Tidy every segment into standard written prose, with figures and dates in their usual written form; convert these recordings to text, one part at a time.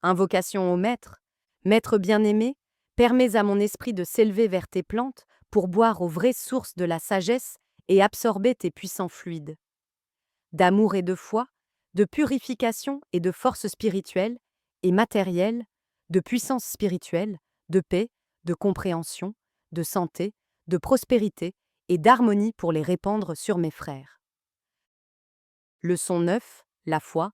Invocation au Maître. Maître bien-aimé, permets à mon esprit de s'élever vers tes plantes pour boire aux vraies sources de la sagesse et absorber tes puissants fluides. D'amour et de foi, de purification et de force spirituelle et matérielle, de puissance spirituelle, de paix, de compréhension, de santé, de prospérité et d'harmonie pour les répandre sur mes frères. Leçon 9. La foi.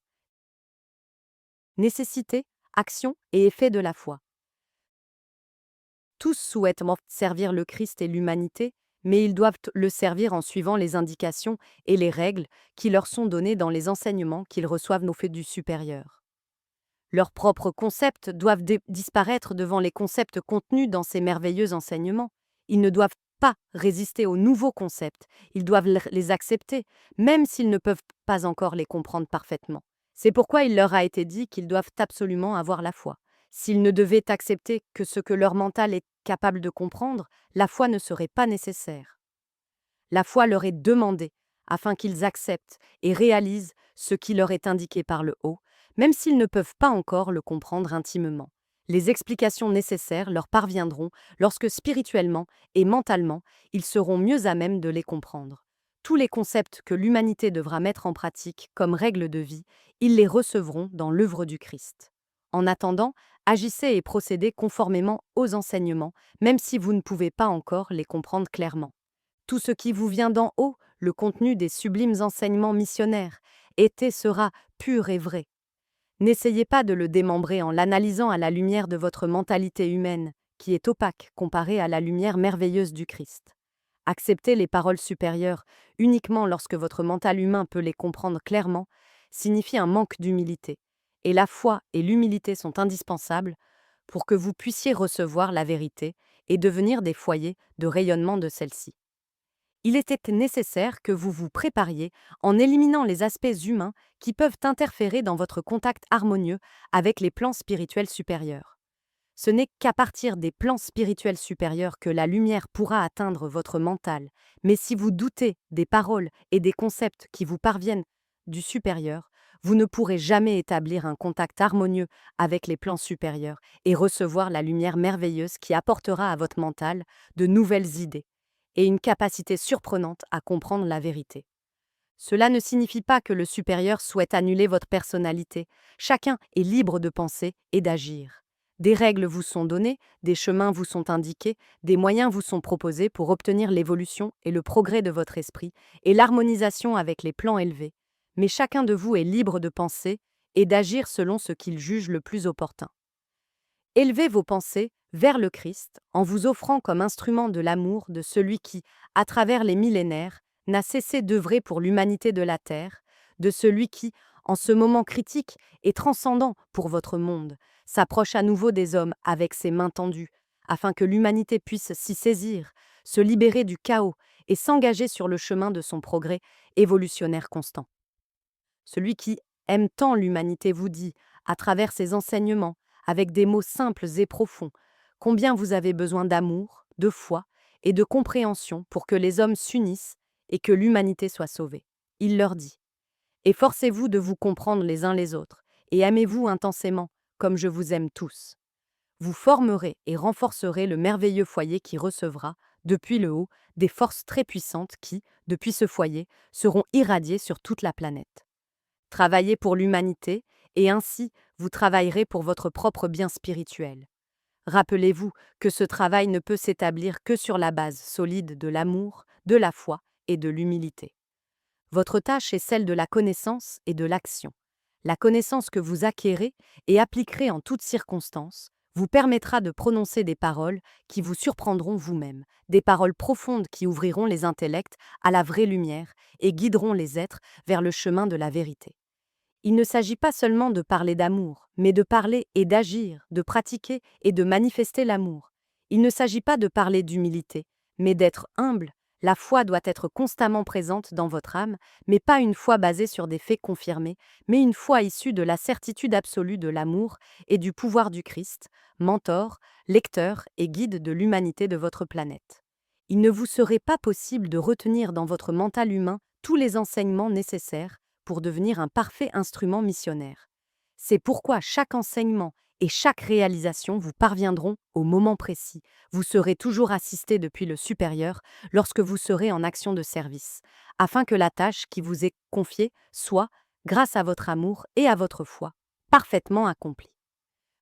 Nécessité, action et effet de la foi. Tous souhaitent servir le Christ et l'humanité, mais ils doivent le servir en suivant les indications et les règles qui leur sont données dans les enseignements qu'ils reçoivent nos faits du supérieur. Leurs propres concepts doivent disparaître devant les concepts contenus dans ces merveilleux enseignements. Ils ne doivent pas résister aux nouveaux concepts, ils doivent les accepter, même s'ils ne peuvent pas encore les comprendre parfaitement. C'est pourquoi il leur a été dit qu'ils doivent absolument avoir la foi. S'ils ne devaient accepter que ce que leur mental est capable de comprendre, la foi ne serait pas nécessaire. La foi leur est demandée afin qu'ils acceptent et réalisent ce qui leur est indiqué par le haut, même s'ils ne peuvent pas encore le comprendre intimement. Les explications nécessaires leur parviendront lorsque spirituellement et mentalement, ils seront mieux à même de les comprendre. Tous les concepts que l'humanité devra mettre en pratique comme règles de vie, ils les recevront dans l'œuvre du Christ. En attendant, agissez et procédez conformément aux enseignements, même si vous ne pouvez pas encore les comprendre clairement. Tout ce qui vous vient d'en haut, le contenu des sublimes enseignements missionnaires, est et sera pur et vrai. N'essayez pas de le démembrer en l'analysant à la lumière de votre mentalité humaine, qui est opaque comparée à la lumière merveilleuse du Christ. Accepter les paroles supérieures uniquement lorsque votre mental humain peut les comprendre clairement signifie un manque d'humilité, et la foi et l'humilité sont indispensables pour que vous puissiez recevoir la vérité et devenir des foyers de rayonnement de celle-ci. Il était nécessaire que vous vous prépariez en éliminant les aspects humains qui peuvent interférer dans votre contact harmonieux avec les plans spirituels supérieurs. Ce n'est qu'à partir des plans spirituels supérieurs que la lumière pourra atteindre votre mental, mais si vous doutez des paroles et des concepts qui vous parviennent du supérieur, vous ne pourrez jamais établir un contact harmonieux avec les plans supérieurs et recevoir la lumière merveilleuse qui apportera à votre mental de nouvelles idées et une capacité surprenante à comprendre la vérité. Cela ne signifie pas que le supérieur souhaite annuler votre personnalité. Chacun est libre de penser et d'agir. Des règles vous sont données, des chemins vous sont indiqués, des moyens vous sont proposés pour obtenir l'évolution et le progrès de votre esprit et l'harmonisation avec les plans élevés. Mais chacun de vous est libre de penser et d'agir selon ce qu'il juge le plus opportun. Élevez vos pensées vers le Christ en vous offrant comme instrument de l'amour de celui qui, à travers les millénaires, n'a cessé d'œuvrer pour l'humanité de la terre, de celui qui, en ce moment critique et transcendant pour votre monde, s'approche à nouveau des hommes avec ses mains tendues, afin que l'humanité puisse s'y saisir, se libérer du chaos et s'engager sur le chemin de son progrès évolutionnaire constant. Celui qui aime tant l'humanité vous dit, à travers ses enseignements, avec des mots simples et profonds, combien vous avez besoin d'amour, de foi et de compréhension pour que les hommes s'unissent et que l'humanité soit sauvée. Il leur dit « Efforcez-vous de vous comprendre les uns les autres et aimez-vous intensément comme je vous aime tous. Vous formerez et renforcerez le merveilleux foyer qui recevra, depuis le haut, des forces très puissantes qui, depuis ce foyer, seront irradiées sur toute la planète. Travaillez pour l'humanité, et ainsi vous travaillerez pour votre propre bien spirituel. Rappelez-vous que ce travail ne peut s'établir que sur la base solide de l'amour, de la foi et de l'humilité. Votre tâche est celle de la connaissance et de l'action. La connaissance que vous acquérez et appliquerez en toutes circonstances vous permettra de prononcer des paroles qui vous surprendront vous-même, des paroles profondes qui ouvriront les intellects à la vraie lumière et guideront les êtres vers le chemin de la vérité. Il ne s'agit pas seulement de parler d'amour, mais de parler et d'agir, de pratiquer et de manifester l'amour. Il ne s'agit pas de parler d'humilité, mais d'être humble. La foi doit être constamment présente dans votre âme, mais pas une foi basée sur des faits confirmés, mais une foi issue de la certitude absolue de l'amour et du pouvoir du Christ, mentor, lecteur et guide de l'humanité de votre planète. Il ne vous serait pas possible de retenir dans votre mental humain tous les enseignements nécessaires pour devenir un parfait instrument missionnaire. C'est pourquoi chaque enseignement et chaque réalisation vous parviendront au moment précis. Vous serez toujours assisté depuis le supérieur lorsque vous serez en action de service, afin que la tâche qui vous est confiée soit, grâce à votre amour et à votre foi, parfaitement accomplie.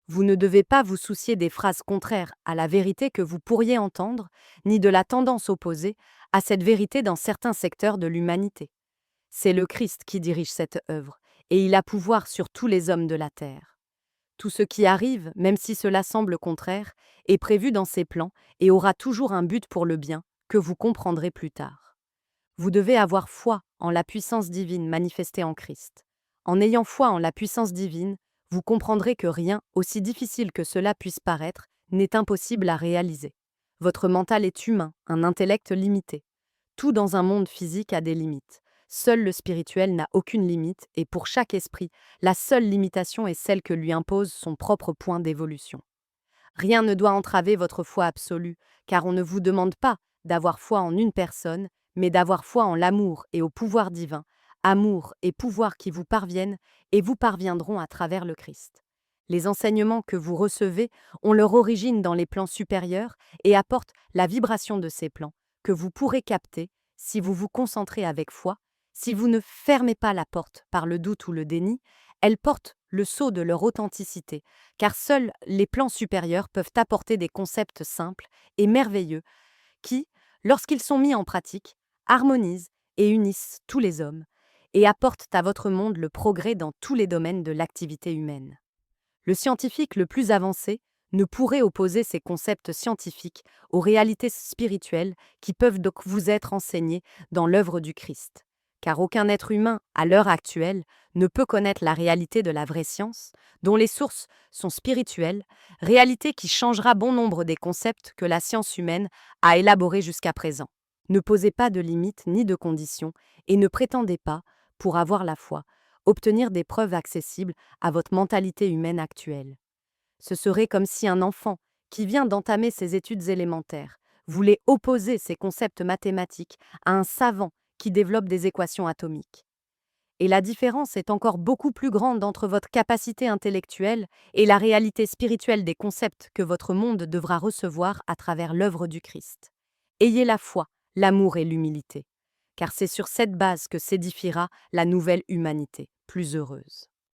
Vous ne devez pas vous soucier des phrases contraires à la vérité que vous pourriez entendre, ni de la tendance opposée à cette vérité dans certains secteurs de l'humanité. C'est le Christ qui dirige cette œuvre, et il a pouvoir sur tous les hommes de la terre. Tout ce qui arrive, même si cela semble contraire, est prévu dans ses plans et aura toujours un but pour le bien, que vous comprendrez plus tard. Vous devez avoir foi en la puissance divine manifestée en Christ. En ayant foi en la puissance divine, vous comprendrez que rien, aussi difficile que cela puisse paraître, n'est impossible à réaliser. Votre mental est humain, un intellect limité. Tout dans un monde physique a des limites. Seul le spirituel n'a aucune limite et pour chaque esprit, la seule limitation est celle que lui impose son propre point d'évolution. Rien ne doit entraver votre foi absolue, car on ne vous demande pas d'avoir foi en une personne, mais d'avoir foi en l'amour et au pouvoir divin, amour et pouvoir qui vous parviennent et vous parviendront à travers le Christ. Les enseignements que vous recevez ont leur origine dans les plans supérieurs et apportent la vibration de ces plans, que vous pourrez capter si vous vous concentrez avec foi. Si vous ne fermez pas la porte par le doute ou le déni, elle porte le sceau de leur authenticité, car seuls les plans supérieurs peuvent apporter des concepts simples et merveilleux qui, lorsqu'ils sont mis en pratique, harmonisent et unissent tous les hommes et apportent à votre monde le progrès dans tous les domaines de l'activité humaine. Le scientifique le plus avancé ne pourrait opposer ces concepts scientifiques aux réalités spirituelles qui peuvent donc vous être enseignées dans l'œuvre du Christ. Car aucun être humain, à l'heure actuelle, ne peut connaître la réalité de la vraie science, dont les sources sont spirituelles, réalité qui changera bon nombre des concepts que la science humaine a élaborés jusqu'à présent. Ne posez pas de limites ni de conditions et ne prétendez pas, pour avoir la foi, obtenir des preuves accessibles à votre mentalité humaine actuelle. Ce serait comme si un enfant, qui vient d'entamer ses études élémentaires, voulait opposer ses concepts mathématiques à un savant qui développe des équations atomiques. Et la différence est encore beaucoup plus grande entre votre capacité intellectuelle et la réalité spirituelle des concepts que votre monde devra recevoir à travers l'œuvre du Christ. Ayez la foi, l'amour et l'humilité, car c'est sur cette base que s'édifiera la nouvelle humanité, plus heureuse.